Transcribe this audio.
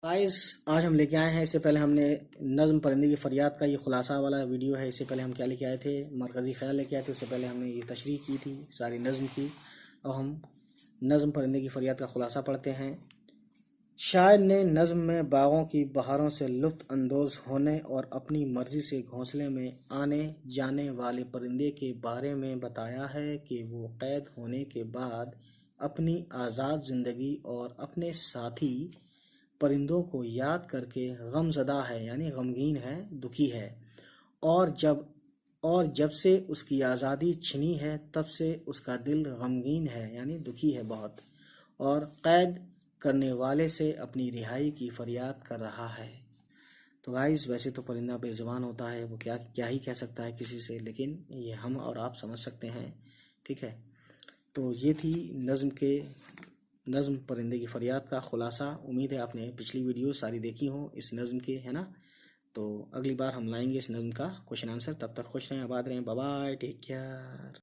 Guys आज हम लेके आए हैं। इससे पहले हमने नज़्म परिंदे की फरियाद का ये खुलासा वाला वीडियो है। इससे पहले हम क्या लेके आए थे, मरकज़ी ख़याल लेके आए थे। उससे पहले हमने ये तशरीह की थी सारी नज़्म की। अब हम नज़्म परिंदे की फरियाद का खुलासा पढ़ते हैं। शायर ने नज़्म में बागों की बहारों से लुत्फ़ अंदोज़ होने और अपनी मर्ज़ी से घोंसले में आने जाने वाले परिंदे के बारे में बताया है कि वो क़ैद होने के बाद अपनी आज़ाद ज़िंदगी और अपने साथी परिंदों को याद करके गमज़दा है, यानी गमगीन है, दुखी है। और जब से उसकी आज़ादी छिनी है तब से उसका दिल गमगीन है, यानी दुखी है बहुत, और क़ैद करने वाले से अपनी रिहाई की फरियाद कर रहा है। तो गाइस, वैसे तो परिंदा बेज़ुबान होता है, वो क्या क्या ही कह सकता है किसी से, लेकिन ये हम और आप समझ सकते हैं। ठीक है, तो ये थी नज़्म परिंदे की फरियाद का खुलासा। उम्मीद है आपने पिछली वीडियो सारी देखी हो इस नज़्म के, है ना। तो अगली बार हम लाएंगे इस नज़्म का क्वेश्चन आंसर। तब तक खुश रहें, आबाद रहें, बाय बाय, टेक केयर।